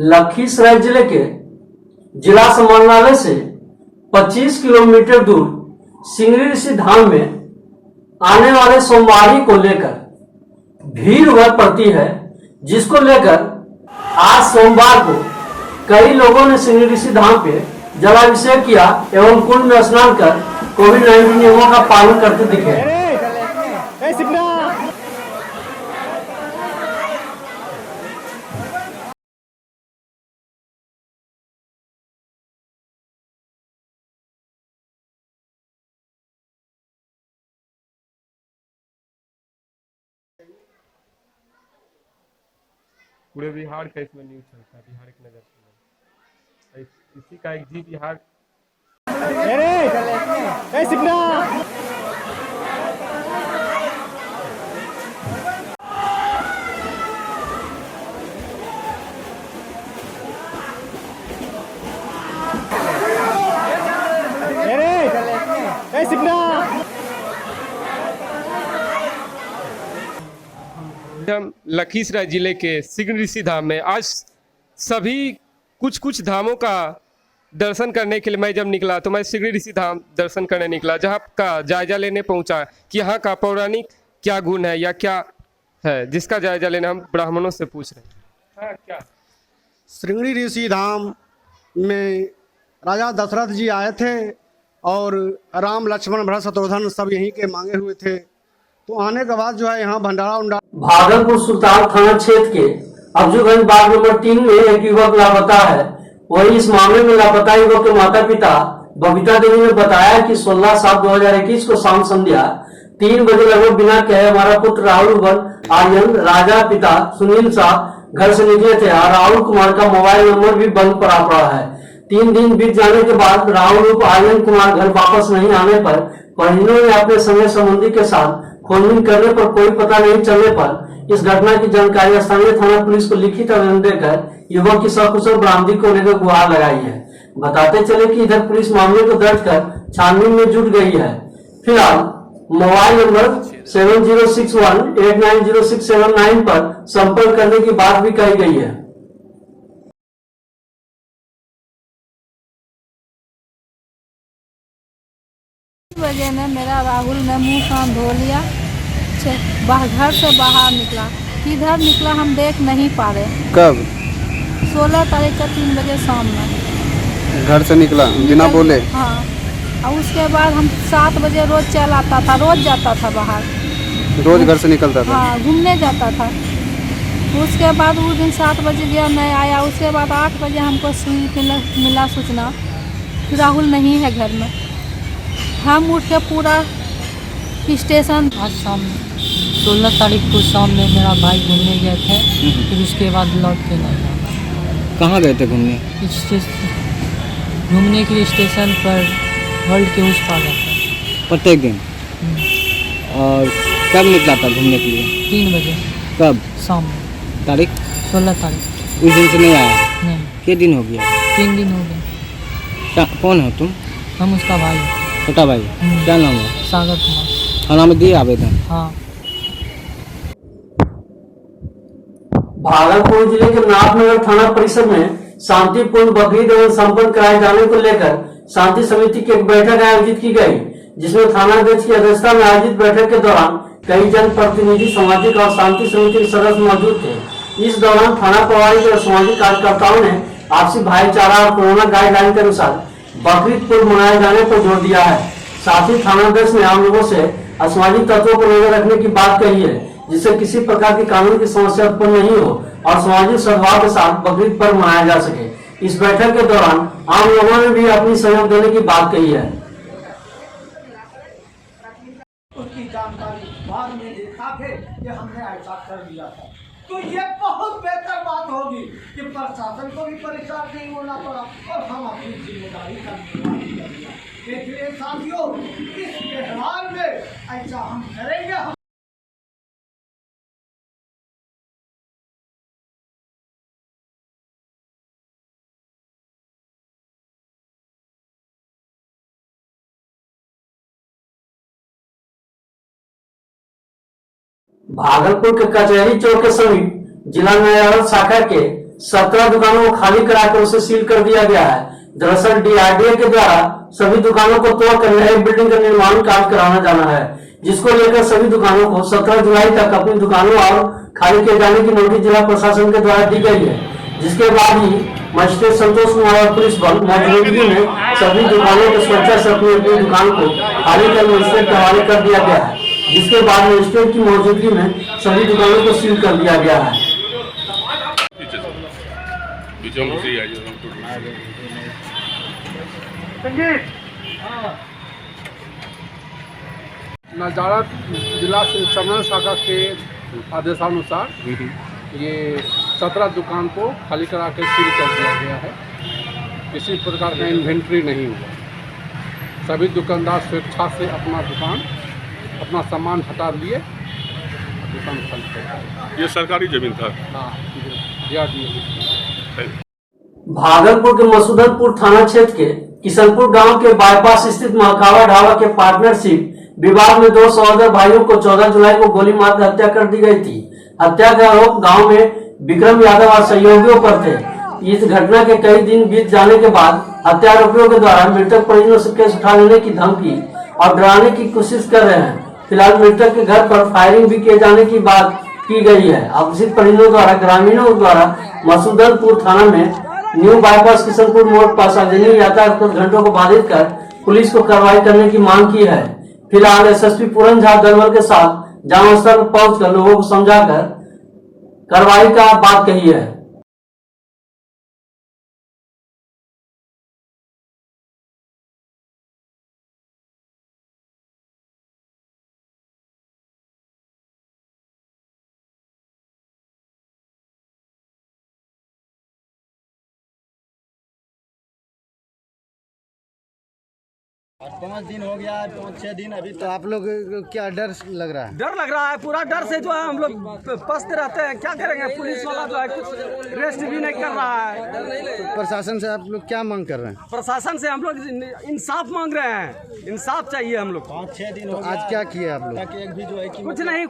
लखीसराय जिले के जिला समाहरणालय से 25 किलोमीटर दूर सिंगरी ऋषि धाम में आने वाले सोमवारी को लेकर भीड़ हुआ पड़ती है, जिसको लेकर आज सोमवार को कई लोगों ने सिंगरी ऋषि धाम पे जलाभिषेक किया एवं कुंड में स्नान कर कोविड-19 नियमों का पालन करते दिखे। पूरे बिहार का इसमें न्यूज चलता है, बिहार की नजर से इसी का एक जी बिहार। हम लखीसराय जिले के सिंगरी ऋषि धाम में आज सभी कुछ धामों का दर्शन करने के लिए मैं जब निकला तो मैं सिंगरी ऋषि धाम दर्शन करने निकला, जहाँ का जायजा लेने पहुँचा कि यहाँ का पौराणिक क्या गुण है या क्या है, जिसका जायजा लेने हम ब्राह्मणों से पूछ रहे हैं। हाँ, क्या सिंगरी ऋषि धाम में राजा दशरथ जी आए थे और राम लक्ष्मण भरत शत्रुघ्न सब यहीं के मांगे हुए थे। तो आने के बाद जो है यहाँ भंडारा भागलपुर सुल्तान थाना क्षेत्र के अफजलगंज बाग नंबर 3 में एक युवक लापता है। वही इस मामले में लापता युवक के माता पिता बबीता देवी ने बताया कि 16/7/2021 को शाम संध्या 3 बजे लगभग बिना कहे हमारा पुत्र राहुल आर्यन राजा पिता सुनील शाह घर से निकले थे और राहुल कुमार का मोबाइल नंबर भी बंद पड़ा है। 3 दिन बीत जाने के बाद राहुल आर्यन कुमार घर वापस नहीं आने पर परिजनों ने अपने सगे संबंधी के साथ खोजबीन करने पर कोई पता नहीं चलने पर इस घटना की जानकारी स्थानीय थाना पुलिस को लिखित आवेदन देकर युवक की सकुशल बरामदी को लेकर गुहार लगाई है। बताते चले कि इधर पुलिस मामले को दर्ज कर छानबीन में जुट गई है। फिलहाल मोबाइल नंबर 7061890679 पर संपर्क करने की बात भी कही गई है। बजे में मेरा राहुल ने मुंह कान धो लिया, घर से बाहर निकला, किधर निकला हम देख नहीं पा रहे। कब? 16 तारीख का 3 बजे शाम में घर से निकला बिना बोले? हाँ, और उसके बाद हम 7 बजे रोज चल आता था, रोज जाता था बाहर, रोज घर से निकलता था? हाँ, घूमने जाता था। उसके बाद उस दिन 7 बजे गया, नहीं आया। उसके बाद 8 बजे हमको मिला सूचना कि राहुल नहीं है घर में। हम उठ के पूरा स्टेशन। आज शाम 16 तारीख को शाम में मेरा भाई घूमने गए थे, फिर उसके बाद लौट के नहीं आया। कहाँ गए थे घूमने? घूमने के लिए स्टेशन पर वर्ल्ड के उस पार था प्रत्येक दिन। और कब निकला था घूमने के लिए? 3 बजे। कब? शाम में। तारीख? 16 तारीख। उस दिन से नहीं आया? नहीं। कितने दिन हो गया? 3 दिन हो गए। कौन हो तुम? हम उसका भाई। छोटा भाई? क्या नाम है? सागर कुमार। थाना में दिए आवेदन? हाँ। भागलपुर जिले के नाथनगर थाना परिसर में शांतिपूर्ण बकरीद एवं संपन्न कराए जाने को लेकर शांति समिति की एक बैठक आयोजित की गई, जिसमें थानाध्यक्ष की अध्यक्षता में आयोजित बैठक के दौरान कई जनप्रतिनिधि, सामाजिक और शांति समिति के सदस्य मौजूद थे। इस दौरान थाना प्रभारी और सामाजिक कार्यकर्ताओं ने आपसी भाईचारा और कोरोना गाइडलाइन के अनुसार बकरीद पर्व मनाए जाने पर जोर दिया है। साथ ही थानाध्यक्ष ने आम लोगों से असामाजिक तत्वों पर नजर रखने की बात कही है, जिससे किसी प्रकार की कानून की समस्या उत्पन्न नहीं हो और सामाजिक सद्भाव के साथ बकरीद पर्व मनाया जा सके। इस बैठक के दौरान आम लोगों ने भी अपनी सहयोग देने की बात कही है। उसकी जानकारी बाद में देखा थे कि हमने ऐसा कर दिया था, तो ये बहुत बेहतर बात होगी कि प्रशासन को भी परेशान नहीं होना पड़ा और हम अपनी जिम्मेदारी का निर्वहन कर लिया। इसलिए साथियों, इस त्योहार में ऐसा हम करेंगे। भागलपुर के कचहरी चौक के समीप जिला न्यायालय शाखा के 17 दुकानों को खाली कराकर उसे सील कर दिया गया है। दरअसल DRDA के द्वारा सभी दुकानों को तोड़कर नई बिल्डिंग का निर्माण कार्य कराना जाना है, जिसको लेकर सभी दुकानों को 17 जुलाई तक अपनी दुकानों और खाली किए जाने की नोटिस जिला प्रशासन के द्वारा दी गई है। जिसके बाद ही मजिस्ट्रेट संतोष कुमार और पुलिस बल मौजूदगी में सभी दुकानों को स्वेच्छा से अपनी अपनी दुकान को खाली कर मजिस्ट्रेट के हवाले कर दिया गया है। जिसके बाद मजिस्ट्रेट की मौजूदगी में सभी दुकानों को सील कर दिया गया है। नजारा जिला समन्वय शाखा के आदेशानुसार ये 17 दुकान को खाली करा के सील कर दिया गया है। किसी प्रकार का इन्वेंट्री नहीं हुआ। सभी दुकानदार स्वेच्छा से अपना सामान हटा लिए, दुकान खाली कर। ये सरकारी जमीन था। हाँ, भागलपुर के मसूदनपुर थाना क्षेत्र के किशनपुर गांव के बाईपास स्थित महाकावा ढाबा के पार्टनरशिप विवाद में 2 सहोदर भाइयों को 14 जुलाई को गोली मारकर हत्या कर दी गई थी। हत्या का आरोप गांव में विक्रम यादव और सहयोगियों पर थे। इस घटना के कई दिन बीत जाने के बाद हत्या आरोपियों के द्वारा मृतक परिजनों से केस उठा लेने की धमकी और डराने की कोशिश कर रहे हैं। फिलहाल मृतक के घर पर फायरिंग भी किए जाने की बात की गई है। अभिषिक्त परिजनों द्वारा ग्रामीणों द्वारा मसूदनपुर थाना में न्यू बाईपास किशनपुर मोड़ पर सार्वजनिक यातायात कुछ घंटों को बाधित कर पुलिस को कार्रवाई करने की मांग की है। फिलहाल एसएसपी पूरन झा दलबल के साथ जहां पर पहुंचकर लोगों को समझाकर कार्रवाई का बात कही है। आज 5 दिन हो गया, 5-6 दिन अभी तो आप लोग क्या डर लग रहा है? डर लग रहा है, पूरा डर से जो है हम लोग पसते रहते हैं। क्या करेंगे, पुलिस वाला जो है कुछ रेस्ट भी नहीं कर रहा है। तो प्रशासन से आप लोग क्या मांग कर रहे हैं? प्रशासन से हम लोग इंसाफ मांग रहे हैं, इंसाफ चाहिए हम लोग। 5-6 दिन तो आज क्या किए आप लोग?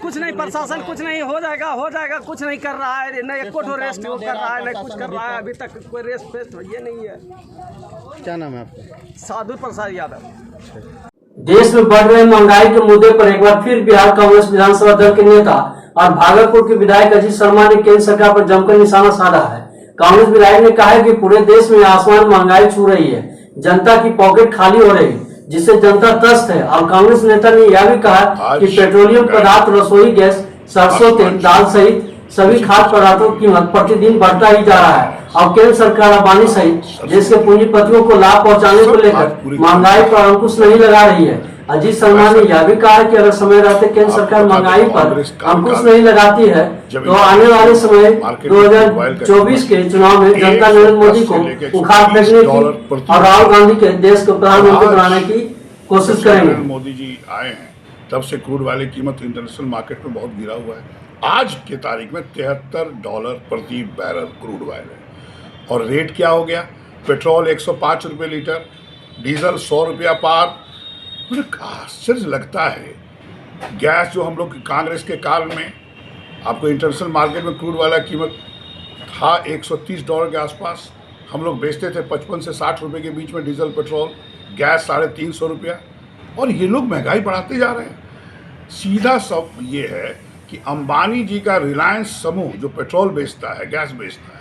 कुछ नहीं, प्रशासन कुछ नहीं, हो जाएगा कुछ नहीं कर रहा है। न एक को रेस्ट कर रहा है, न कुछ कर रहा है। अभी तक कोई रेस्ट फेस्ट ये नहीं है। क्या नाम है आपका? साधु प्रसाद यादव। देश में बढ़ रहे महंगाई के मुद्दे पर एक बार फिर बिहार कांग्रेस विधानसभा दल के नेता और भागलपुर के विधायक अजीत शर्मा ने केंद्र सरकार पर जमकर निशाना साधा है। कांग्रेस विधायक ने कहा है कि पूरे देश में आसमान महंगाई छू रही है, जनता की पॉकेट खाली हो रही है, जिससे जनता त्रस्त है। और कांग्रेस नेता ने यह भी कहा कि पेट्रोलियम पदार्थ, रसोई गैस, सरसों तेल, दाल सहित सभी खाद्य पदार्थों की कीमत प्रतिदिन बढ़ता ही जा रहा है। और केंद्र सरकार अबानी सहित देश के पूंजीपतियों को लाभ पहुंचाने को लेकर महंगाई पर अंकुश नहीं लगा रही है। अजीत शर्मा ने यह भी कहा कि अगर समय रहते केंद्र सरकार महंगाई पर अंकुश नहीं लगाती है तो आने वाले समय 2024 के चुनाव में जनता नरेंद्र मोदी को उखाड़ फेंकने की और राहुल गांधी के देश को प्रधानमंत्री बनाने की कोशिश करेंगे। मोदी जी आए हैं तब से क्रूड वाले कीमत इंटरनेशनल मार्केट में बहुत गिरा हुआ है। आज के तारीख में $73 प्रति बैरल क्रूड ऑयल है। और रेट क्या हो गया? पेट्रोल 105 रुपये लीटर, डीजल 100 रुपया पार। मुझे आश्चर्य लगता है। गैस जो हम लोग कांग्रेस के काल में आपको इंटरनेशनल मार्केट में क्रूड वाला कीमत था $130 के आसपास, हम लोग बेचते थे 55 से 60 रुपये के बीच में डीजल पेट्रोल, गैस 350 रुपया। और ये लोग महंगाई बढ़ाते जा रहे हैं। सीधा सब ये है कि अंबानी जी का रिलायंस समूह जो पेट्रोल बेचता है, गैस बेचता है,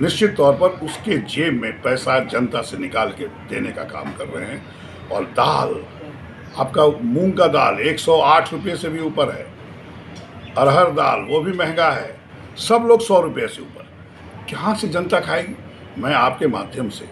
निश्चित तौर पर उसके जेब में पैसा जनता से निकाल के देने का काम कर रहे हैं। और दाल, आपका मूंग का दाल 108 रुपये से भी ऊपर है, अरहर दाल वो भी महंगा है, सब लोग 100 रुपये से ऊपर। कहाँ से जनता खाएगी? मैं आपके माध्यम से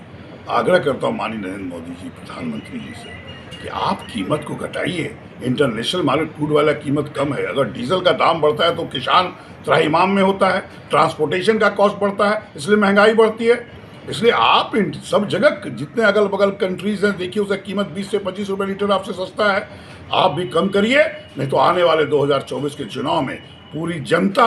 आग्रह करता हूँ माननीय नरेंद्र मोदी जी, प्रधानमंत्री जी से, कि आप कीमत को घटाइए। इंटरनेशनल मार्केट क्रूड वाला कीमत कम है। अगर डीजल का दाम बढ़ता है तो किसान त्राहिमाम में होता है, ट्रांसपोर्टेशन का कॉस्ट बढ़ता है, इसलिए महंगाई बढ़ती है। इसलिए आप सब जगह जितने अगल बगल कंट्रीज हैं, देखिए उसका कीमत 20 से 25 रुपये लीटर आपसे सस्ता है। आप भी कम करिए, नहीं तो आने वाले 2024 के चुनाव में पूरी जनता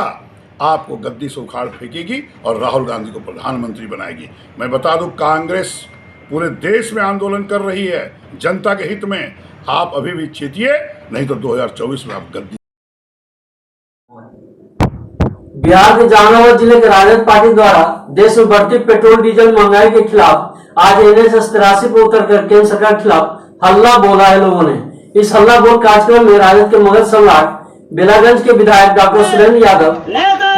आपको गद्दी से उखाड़ फेंकेगी और राहुल गांधी को प्रधानमंत्री बनाएगी। मैं बता दूं, कांग्रेस पूरे देश में आंदोलन कर रही है जनता के हित में। आप अभी भी चेतिए, नहीं तो 2024 में आप गद्दी। बिहार के जहानाबाद जिले के राजद पार्टी द्वारा देश में बढ़ती पेट्रोल डीजल महंगाई के खिलाफ आज NH 83 पर उतरकर केंद्र सरकार के खिलाफ हल्ला बोला है लोगों ने। इस हल्ला बोल कार्यक्रम में राजद के मगध सम्राट बेलागंज के विधायक डॉक्टर सुरेंद्र यादव,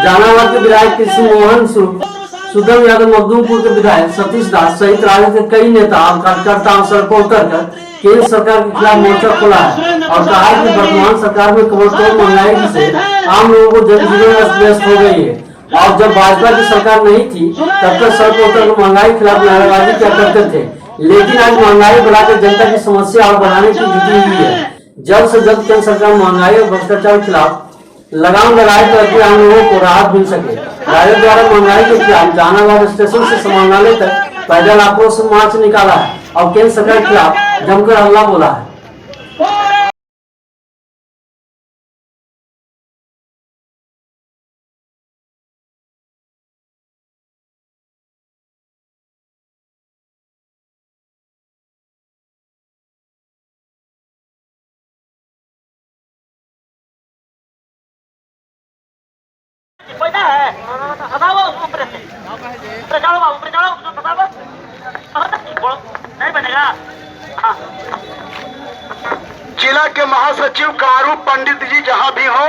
जहानाबाद के विधायक कृष्ण मोहन सुदम यादव, मखदूमपुर के विधायक सतीश दास सहित राजद के कई नेता और कार्यकर्ता सड़क पर उतरकर केंद्र सरकार के खिलाफ मोर्चा खोला है और कहा है कि वर्तमान सरकार में कमर तोड़ महंगाई से आम लोगों को जनजीवन अस्त व्यस्त हो गई है और जब भाजपा की सरकार नहीं थी तब तक सड़क पर उतरकर महंगाई के खिलाफ नारेबाजी क्या करते थे, लेकिन आज महंगाई बढ़ाकर जनता की समस्या और बढ़ाने की जुटी हुई है। जल्द से जल्द केंद्र सरकार महंगाई और भ्रष्टाचार के खिलाफ लगाम लगाए ताकि आम लोगों को राहत मिल सके। राजद द्वारा महंगाई के खिलाफ जहानाबाद स्टेशन से समाहरणालय तक पैदल आक्रोश मार्च निकाला है और केंद्र सरकार के खिलाफ जमकर हल्ला बोला है। जिला के महासचिव कारू पंडित जी जहाँ भी हो।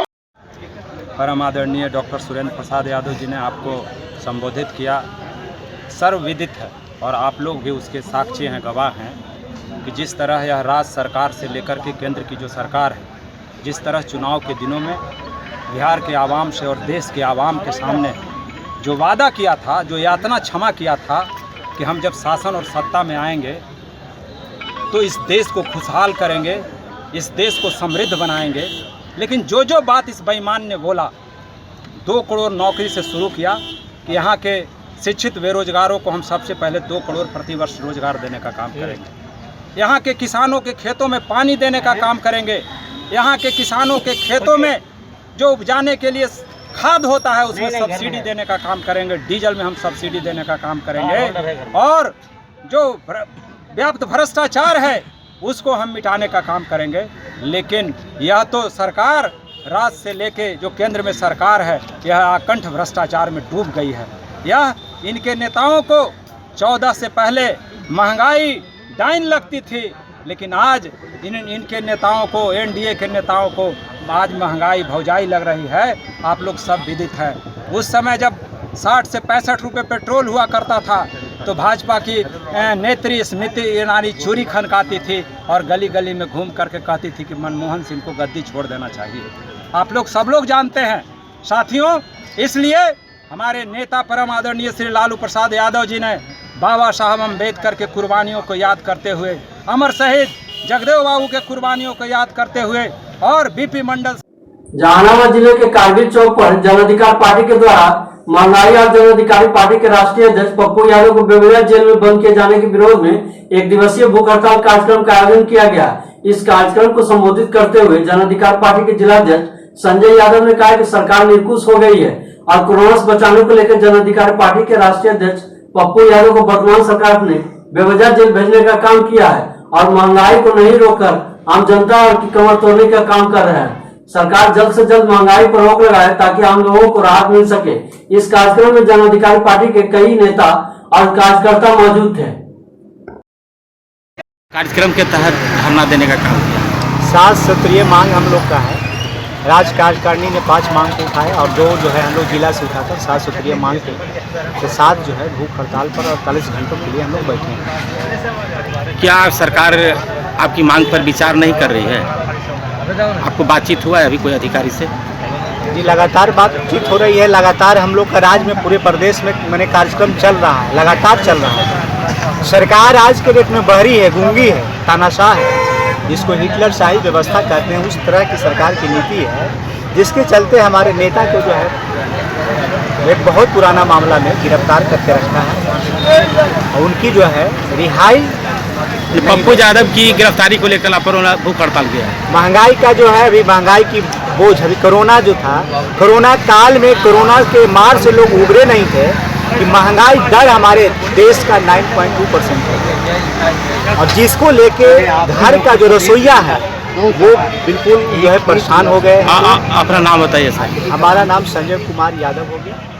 परम आदरणीय डॉक्टर सुरेंद्र प्रसाद यादव जी ने आपको संबोधित किया, सर्वविदित है और आप लोग भी उसके साक्षी हैं, गवाह हैं कि जिस तरह यह राज्य सरकार से लेकर के केंद्र की जो सरकार है, जिस तरह चुनाव के दिनों में बिहार के आवाम से और देश के आवाम के सामने जो वादा किया था, जो यातना क्षमा किया था कि हम जब शासन और सत्ता में आएंगे तो इस देश को खुशहाल करेंगे, इस देश को समृद्ध बनाएंगे। लेकिन जो जो बात इस बेईमान ने बोला, 2 करोड़ नौकरी से शुरू किया कि यहाँ के शिक्षित बेरोजगारों को हम सबसे पहले 2 करोड़ प्रतिवर्ष रोजगार देने का काम करेंगे, यहाँ के किसानों के खेतों में पानी देने का काम करेंगे, यहाँ के किसानों के खेतों में जो उपजाने के लिए खाद होता है उसमें सब्सिडी देने का काम करेंगे, डीजल में हम सब्सिडी देने का काम करेंगे और जो व्याप्त भ्रष्टाचार है उसको हम मिटाने का काम करेंगे। लेकिन यह तो सरकार राज्य से लेके जो केंद्र में सरकार है, यह आकंठ भ्रष्टाचार में डूब गई है। यह इनके नेताओं को 14 से पहले महंगाई डाइन लगती थी, लेकिन आज इनके नेताओं को, एनडीए के नेताओं को आज महंगाई भौजाई लग रही है। आप लोग सब विदित है, उस समय जब 60 से 65 रुपये पेट्रोल हुआ करता था तो भाजपा की नेत्री स्मृति ईरानी चूरी खनकाती थी और गली गली में घूम करके कहती थी कि मनमोहन सिंह को गद्दी छोड़ देना चाहिए। आप लोग सब लोग जानते हैं साथियों। इसलिए हमारे नेता परम आदरणीय श्री लालू प्रसाद यादव जी ने बाबा साहब अम्बेडकर के कुर्बानियों को याद करते हुए, अमर शहीद जगदेव बाबू के कुर्बानियों को याद करते हुए और बीपी मंडल जहानाबाद जिले के कारगिल चौक पर जन अधिकार पार्टी के द्वारा महंगाई और जन अधिकारी पार्टी के राष्ट्रीय अध्यक्ष पप्पू यादव को बेगूसराय जेल में बंद किए जाने के विरोध में एक दिवसीय भूख हड़ताल कार्यक्रम का आयोजन किया गया। इस कार्यक्रम को संबोधित करते हुए जन अधिकार पार्टी के जिलाध्यक्ष संजय यादव ने कहा कि सरकार निरकुश हो गई है और कोरोना से बचाने को लेकर जन अधिकार पार्टी के राष्ट्रीय अध्यक्ष पप्पू यादव को वर्तमान सरकार ने बेवजह जेल भेजने का काम किया है और महंगाई को नहीं रोककर आम जनता की कमर तोड़ने का काम कर रहे हैं। सरकार जल्द से जल्द महंगाई पर रोक लगाए ताकि आम लोगों को राहत मिल सके। इस कार्यक्रम में जन अधिकारी पार्टी के कई नेता और कार्यकर्ता मौजूद थे। कार्यक्रम के तहत धरना देने का काम किया। 7 सूत्रीय मांग हम लोग का है। राज्य कार्यकारिणी ने 5 मांग को उठाए और 2 जो है हम लोग जिला से उठाकर 7 सूत्रीय मांग के तो 7 जो है भूख हड़ताल पर 48 घंटों के लिए हम लोग बैठे हैं। क्या सरकार आपकी मांग पर विचार नहीं कर रही है? आपको बातचीत हुआ है अभी कोई अधिकारी से? जी लगातार बातचीत हो रही है। लगातार हम लोग का राज्य में पूरे प्रदेश में मैंने कार्यक्रम चल रहा है, लगातार चल रहा है। सरकार आज के डेट में बहरी है, गूंगी है, तानाशाह है, जिसको हिटलर शाही व्यवस्था कहते हैं। उस तरह की सरकार की नीति है जिसके चलते हमारे नेता को जो है एक बहुत पुराना मामला में गिरफ्तार करके रखा है और उनकी जो है रिहाई पप्पू यादव की गिरफ्तारी को लेकर आप भूख हड़ताल किया है। महंगाई का जो है अभी महंगाई की बोझ, अभी कोरोना जो था, कोरोना काल में कोरोना के मार से लोग उभरे नहीं थे कि महंगाई दर हमारे देश का 9.2% है और जिसको लेके घर का जो रसोईया है वो बिल्कुल जो है परेशान हो गए हैं। अपना नाम बताइए सर। हमारा नाम संजय कुमार यादव हो गया।